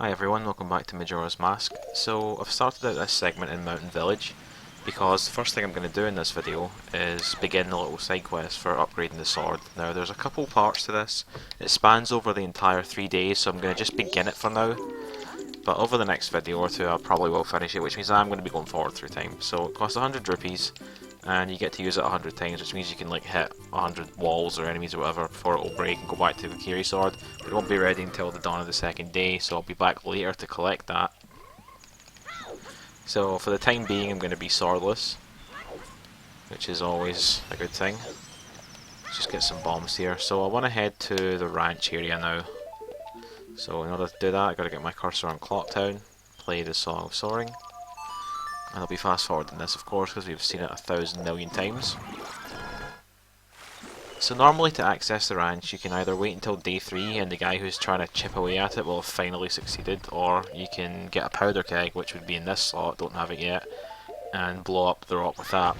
Hi everyone, welcome back to Majora's Mask. So I've started out this segment in Mountain Village because the first thing I'm going to do in this video is begin the little side quest for upgrading the sword. Now there's a couple parts to this. It spans over the entire 3 days, so I'm going to just begin it for now. But over the next video or two I probably will finish it, which means I'm going to be going forward through time. So it costs 100 rupees and you get to use it 100 times, which means you can like hit 100 walls or enemies or whatever before it will break and go back to the Kiri sword. But it won't be ready until the dawn of the second day, so I'll be back later to collect that. So for the time being I'm going to be swordless, which is always a good thing. Let's just get some bombs here. So I want to head to the ranch area now. So in order to do that I've got to get my cursor on Clocktown, play the Song of Soaring. And I'll be fast forwarding this, of course, because we've seen it 1,000 million times. So normally to access the ranch, you can either wait until day 3 and the guy who's trying to chip away at it will have finally succeeded, or you can get a powder keg, which would be in this slot, don't have it yet, and blow up the rock with that.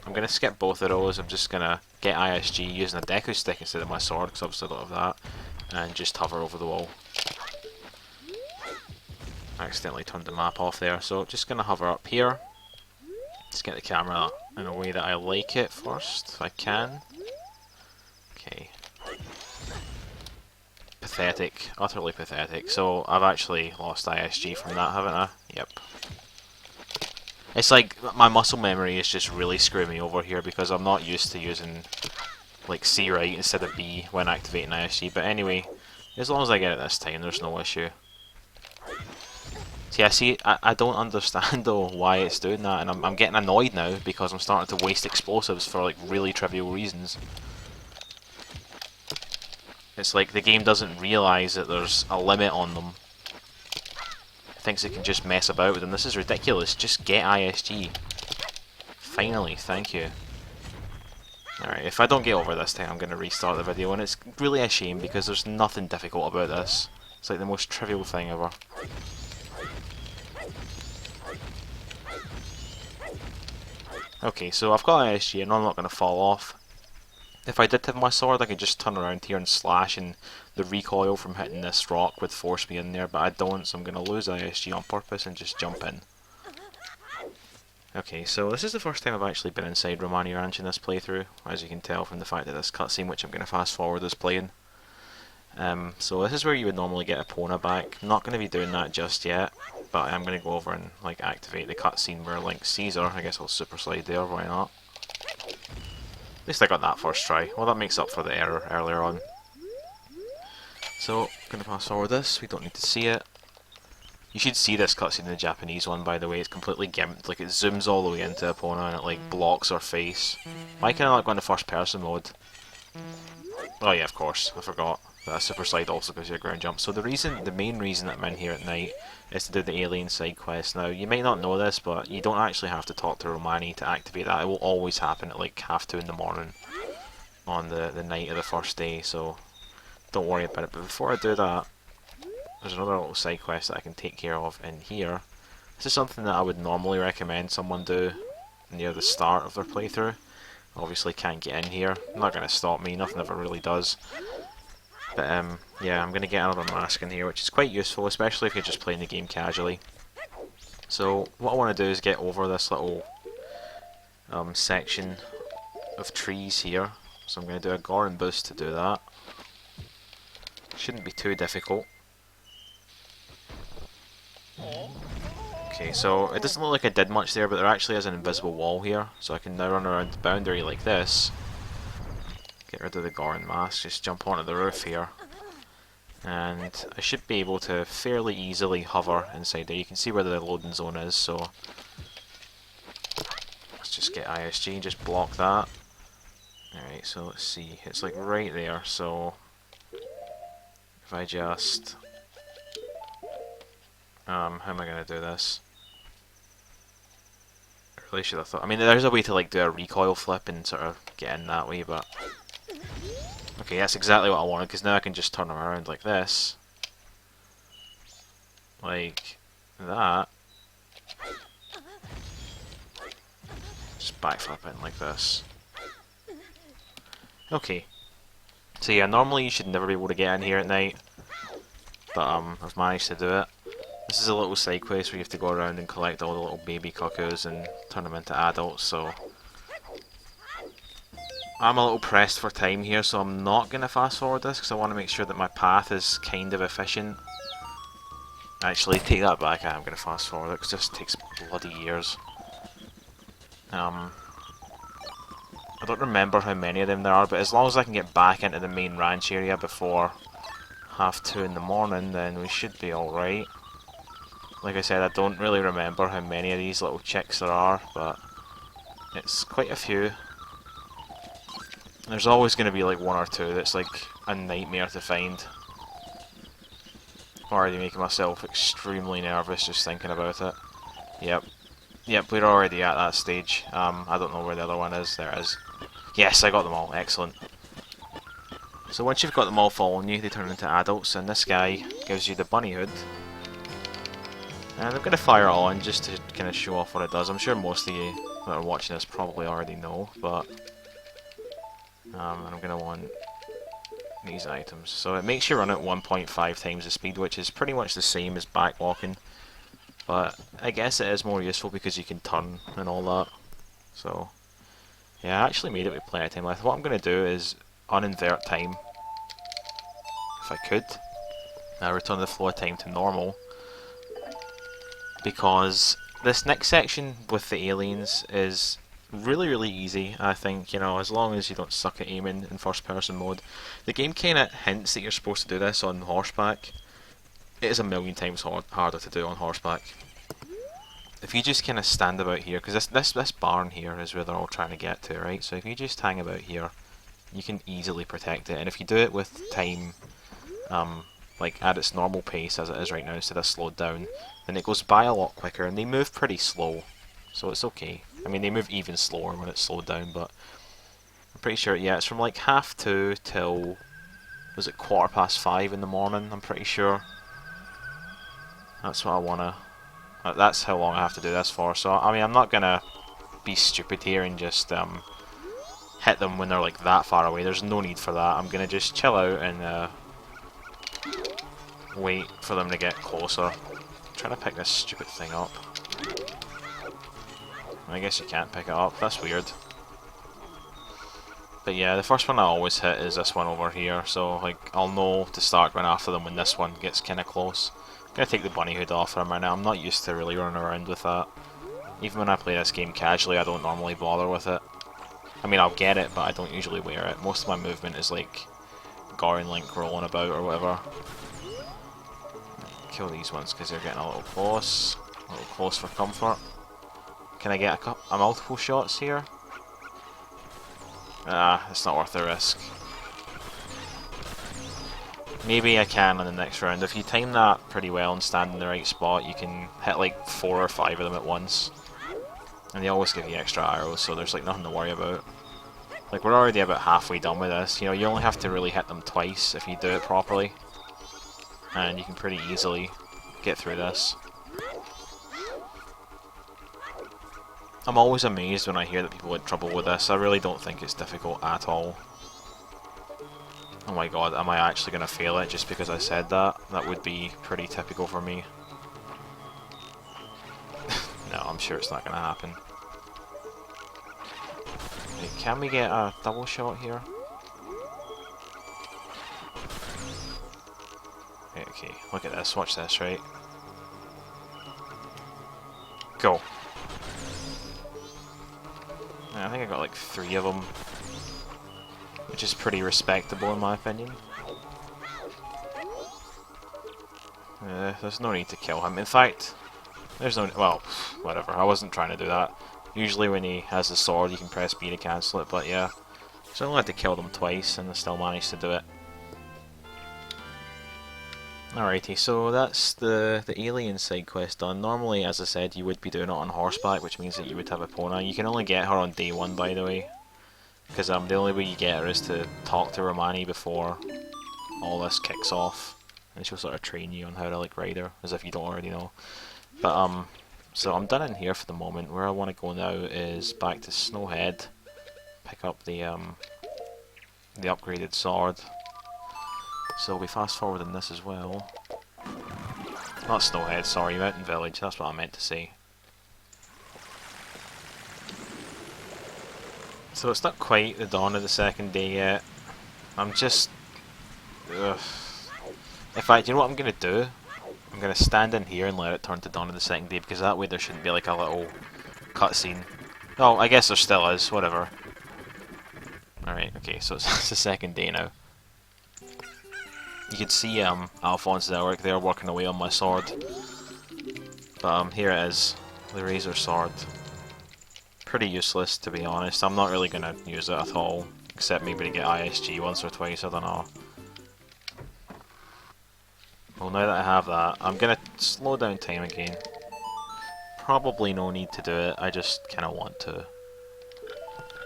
I'm going to skip both of those. I'm just going to get ISG using a Deku stick instead of my sword, because obviously I don't have that, and just hover over the wall. I accidentally turned the map off there, so just going to hover up here. Just get the camera in a way that I like it first, if I can. Okay. Pathetic. Utterly pathetic. So, I've actually lost ISG from that, haven't I? Yep. It's like, my muscle memory is just really screwing me over here because I'm not used to using, like, C right instead of B when activating ISG. But anyway, as long as I get it this time, there's no issue. Yeah, see, I don't understand though why it's doing that, and I'm getting annoyed now because I'm starting to waste explosives for like really trivial reasons. It's like the game doesn't realise that there's a limit on them. It thinks it can just mess about with them. This is ridiculous. Just get ISG. Finally, thank you. Alright, if I don't get over this time, I'm going to restart the video, and it's really a shame because there's nothing difficult about this. It's like the most trivial thing ever. Okay, so I've got ISG and I'm not going to fall off. If I did have my sword I could just turn around here and slash and the recoil from hitting this rock would force me in there, but I don't, so I'm going to lose ISG on purpose and just jump in. Okay, so this is the first time I've actually been inside Romani Ranch in this playthrough, as you can tell from the fact that this cutscene, which I'm going to fast forward, is playing. So this is where you would normally get Epona back. I'm not going to be doing that just yet, but I'm going to go over and like activate the cutscene where Link sees her. I guess I'll super slide there, why not? At least I got that first try. Well, that makes up for the error earlier on. So, I'm going to pass forward this. We don't need to see it. You should see this cutscene in the Japanese one, by the way. It's completely gimped. Like, it zooms all the way into Epona and it like blocks her face. Why can I not go into first person mode? Oh yeah, of course. I forgot. A super slide also gives you a ground jump. So the main reason that I'm in here at night is to do the alien side quest. Now, you might not know this, but you don't actually have to talk to Romani to activate that. It will always happen at like 2:30 in the morning on the night of the first day, so don't worry about it. But before I do that, there's another little side quest that I can take care of in here. This is something that I would normally recommend someone do near the start of their playthrough. Obviously can't get in here. Not going to stop me, nothing ever really does. But yeah, I'm going to get another mask in here, which is quite useful, especially if you're just playing the game casually. So what I want to do is get over this little section of trees here. So I'm going to do a Goron boost to do that. Shouldn't be too difficult. Okay, so it doesn't look like I did much there, but there actually is an invisible wall here, so I can now run around the boundary like this. Get rid of the Goron mask, just jump onto the roof here. And I should be able to fairly easily hover inside there. You can see where the loading zone is, so let's just get ISG and just block that. Alright, so let's see. It's like right there, so if I just how am I gonna do this? I really should have thought. I mean, there's a way to like do a recoil flip and sort of get in that way, but okay, that's exactly what I wanted, because now I can just turn around like this. Like that. Just backflip in like this. Okay. So yeah, normally you should never be able to get in here at night, but I've managed to do it. This is a little side quest where you have to go around and collect all the little baby cuckoos and turn them into adults, so I'm a little pressed for time here, so I'm not going to fast forward this because I want to make sure that my path is kind of efficient. Actually, take that back, I am going to fast forward it because this takes bloody years. I don't remember how many of them there are, but as long as I can get back into the main ranch area before 2:30 in the morning, then we should be alright. Like I said, I don't really remember how many of these little chicks there are, but it's quite a few. There's always going to be like one or two that's like a nightmare to find. Already making myself extremely nervous just thinking about it. Yep, we're already at that stage. I don't know where the other one is. There it is. Yes, I got them all. Excellent. So once you've got them all following you, they turn into adults, and this guy gives you the bunny hood. And I'm going to fire it on just to kind of show off what it does. I'm sure most of you that are watching this probably already know, but and I'm going to want these items. So it makes you run at 1.5 times the speed, which is pretty much the same as backwalking. But I guess it is more useful because you can turn and all that. So yeah, I actually made it with plenty of time left. What I'm going to do is uninvert time, if I could. Return the flow time to normal. Because this next section with the aliens is really easy, I think, you know, as long as you don't suck at aiming in first person mode. The game kinda hints that you're supposed to do this on horseback. It is a million times harder to do on horseback. If you just kinda stand about here, because this barn here is where they're all trying to get to, right? So if you just hang about here, you can easily protect it, and if you do it with time, like at its normal pace as it is right now instead of slowed down, then it goes by a lot quicker, and they move pretty slow, so it's okay. I mean, they move even slower when it's slowed down, but I'm pretty sure, yeah, it's from like 2:30 till, was it 5:15 in the morning, I'm pretty sure. That's what I wanna, that's how long I have to do this for, so I mean, I'm not gonna be stupid here and just hit them when they're like that far away. There's no need for that. I'm gonna just chill out and wait for them to get closer. I'm trying to pick this stupid thing up. I guess you can't pick it up, that's weird. But yeah, the first one I always hit is this one over here, so like I'll know to start going after them when this one gets kinda close. I'm gonna take the bunny hood off for a minute. I'm not used to really running around with that. Even when I play this game casually, I don't normally bother with it. I mean, I'll get it, but I don't usually wear it. Most of my movement is like Gorin Link rolling about or whatever. Kill these ones because they're getting a little close for comfort. Can I get a multiple shots here? It's not worth the risk. Maybe I can in the next round. If you time that pretty well and stand in the right spot, you can hit like 4 or 5 of them at once. And they always give you extra arrows, so there's like nothing to worry about. Like, we're already about halfway done with this. You know, you only have to really hit them twice if you do it properly. And you can pretty easily get through this. I'm always amazed when I hear that people had trouble with this. I really don't think it's difficult at all. Oh my god, am I actually going to fail it just because I said that? That would be pretty typical for me. No, I'm sure it's not going to happen. Wait, can we get a double shot here? Okay, look at this, watch this, right? Go! Yeah, I think I got like 3 of them, which is pretty respectable in my opinion. There's no need to kill him. In fact, there's no... well, whatever, I wasn't trying to do that. Usually when he has the sword, you can press B to cancel it, but yeah. So I only had to kill them twice, and I still managed to do it. Alrighty, so that's the alien side quest done. Normally, as I said, you would be doing it on horseback, which means that you would have Epona. You can only get her on day 1, by the way. Because the only way you get her is to talk to Romani before all this kicks off. And she'll sort of train you on how to like ride her, as if you don't already know. But so I'm done in here for the moment. Where I want to go now is back to Snowhead. Pick up the upgraded sword. So we fast forward in this as well. Not Snowhead, sorry, Mountain Village, that's what I meant to say. So it's not quite the dawn of the second day yet. I'm just... Ugh. In fact, you know what I'm going to do? I'm going to stand in here and let it turn to dawn of the second day, because that way there shouldn't be like a little cutscene. Oh, I guess there still is, whatever. Alright, okay, so it's the second day now. You can see Alphonse and Elric there working away on my sword. But here it is, the Razor Sword. Pretty useless, to be honest. I'm not really going to use it at all, except maybe to get ISG once or twice, I don't know. Well, now that I have that, I'm going to slow down time again. Probably no need to do it, I just kind of want to.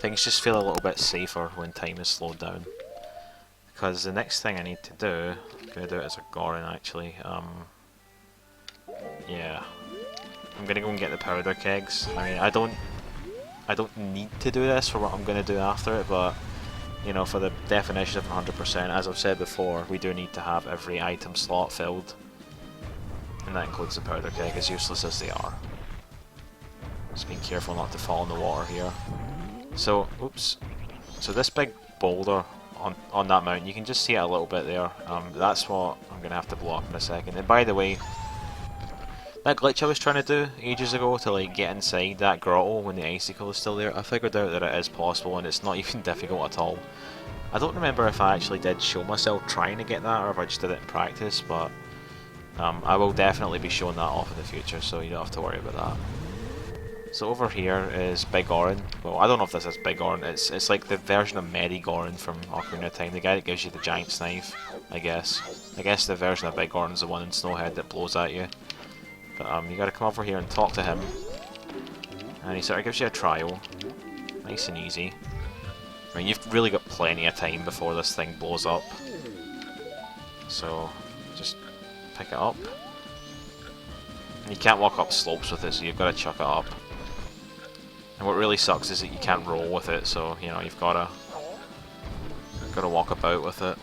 Things just feel a little bit safer when time is slowed down. Because the next thing I need to do, I'm going to do it as a Goron actually, yeah. I'm going to go and get the powder kegs. I mean, I don't need to do this for what I'm going to do after it, but, you know, for the definition of 100%, as I've said before, we do need to have every item slot filled. And that includes the powder keg, as useless as they are. Just being careful not to fall in the water here. So, oops. So this big boulder on that mountain, you can just see it a little bit there. That's what I'm going to have to blow up in a second. And by the way, that glitch I was trying to do ages ago to like get inside that grotto when the icicle is still there, I figured out that it is possible and it's not even difficult at all. I don't remember if I actually did show myself trying to get that or if I just did it in practice, but I will definitely be showing that off in the future, so you don't have to worry about that. So over here is Big Orin. Well, I don't know if this is Big Orin. It's like the version of Medi Gorin from Ocarina of Time, the guy that gives you the giant knife, I guess. I guess the version of Big Orin is the one in Snowhead that blows at you. But you gotta come over here and talk to him. And he sort of gives you a trial. Nice and easy. I mean, you've really got plenty of time before this thing blows up. So, just pick it up. And you can't walk up slopes with it, so you've got to chuck it up. And what really sucks is that you can't roll with it, so, you know, you've got to walk about with it.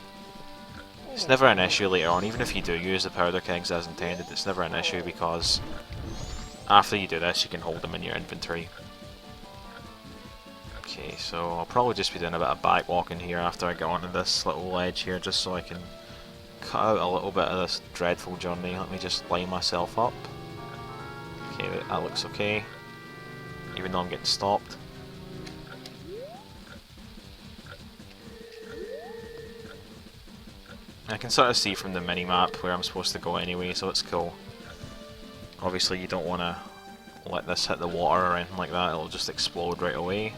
It's never an issue later on, even if you do use the powder kegs as intended, it's never an issue because after you do this you can hold them in your inventory. Okay, so I'll probably just be doing a bit of back walking here after I get onto this little ledge here, just so I can cut out a little bit of this dreadful journey. Let me just line myself up. Okay, that looks okay, even though I'm getting stopped. I can sort of see from the mini-map where I'm supposed to go anyway, so it's cool. Obviously you don't want to let this hit the water or anything like that, it'll just explode right away.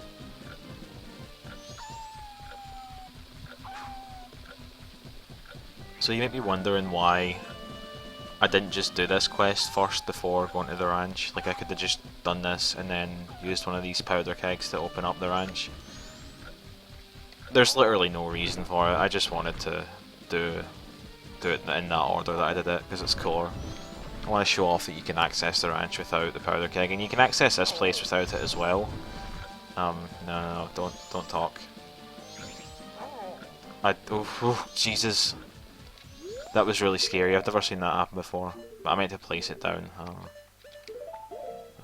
So you might be wondering why I didn't just do this quest first before going to the ranch. Like I could have just done this and then used one of these powder kegs to open up the ranch. There's literally no reason for it, I just wanted to do it in that order that I did it, because it's cooler. I want to show off that you can access the ranch without the powder keg, and you can access this place without it as well. No, don't talk. Oh, Jesus. That was really scary, I've never seen that happen before. But I meant to place it down. I'm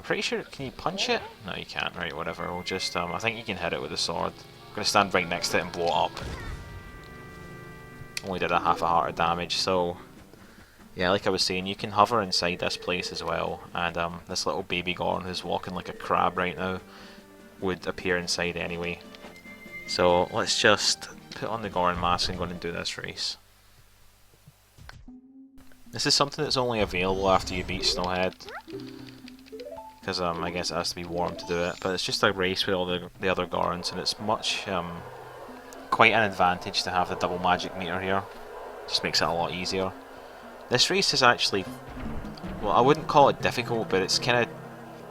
pretty sure, can you punch it? No, you can't, right, whatever. We'll just, I think you can hit it with a sword. I'm going to stand right next to it and blow it up. Only did a half a heart of damage, so yeah, like I was saying, you can hover inside this place as well, and this little baby Goron who's walking like a crab right now would appear inside anyway. So let's just put on the Goron mask and go and do this race. This is something that's only available after you beat Snowhead, because I guess it has to be warm to do it, but it's just a race with all the other Gorons, and it's much quite an advantage to have the double magic meter here. Just makes it a lot easier. This race is actually, well, I wouldn't call it difficult, but it's kind of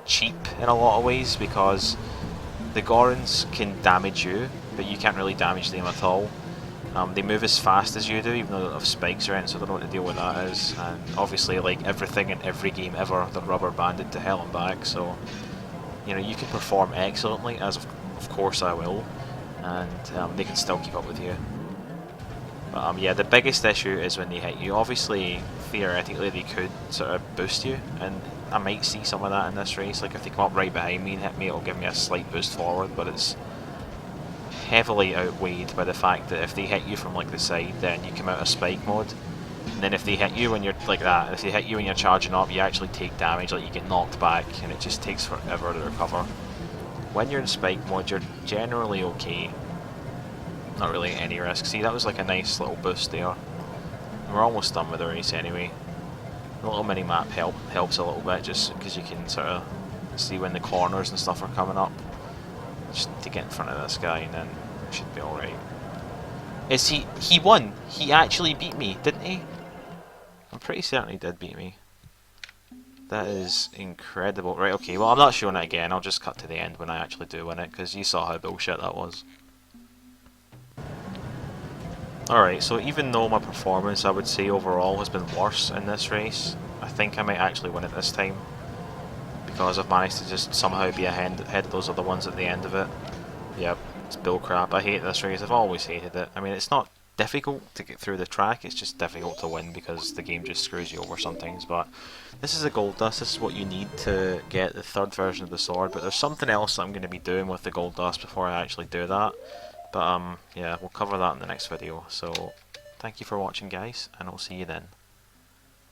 cheap in a lot of ways, because the Gorons can damage you, but you can't really damage them at all. They move as fast as you do, even though they don't have spikes or anything, so I don't know what the deal with that is. And obviously, like everything in every game ever, they're rubber banded to hell and back, so you know, you can perform excellently, as of course I will, and they can still keep up with you. But yeah, the biggest issue is when they hit you. Obviously, theoretically they could sort of boost you, and I might see some of that in this race. Like if they come up right behind me and hit me, it'll give me a slight boost forward, but it's heavily outweighed by the fact that if they hit you from like the side, then you come out of spike mode. And then if they hit you when you're like that, if they hit you when you're charging up, you actually take damage, like you get knocked back, and it just takes forever to recover. When you're in spike mode, you're generally okay. Not really any risk. See, that was like a nice little boost there. And we're almost done with the race anyway. The little mini-map helps a little bit, just because you can sort of see when the corners and stuff are coming up. Just need to get in front of this guy, and then it should be alright. Is he won! He actually beat me, didn't he? I'm pretty certain he did beat me. That is incredible. Right, okay, well I'm not showing it again, I'll just cut to the end when I actually do win it, because you saw how bullshit that was. Alright, so even though my performance, I would say overall, has been worse in this race, I think I might actually win it this time. Because I've managed to just somehow be ahead of those other ones at the end of it. Yep, it's bullcrap. I hate this race, I've always hated it. I mean, it's not difficult to get through the track, it's just difficult to win because the game just screws you over sometimes. But this is a gold dust, this is what you need to get the third version of the sword, but there's something else that I'm going to be doing with the gold dust before I actually do that. But yeah, we'll cover that in the next video. So thank you for watching guys, and I'll see you then.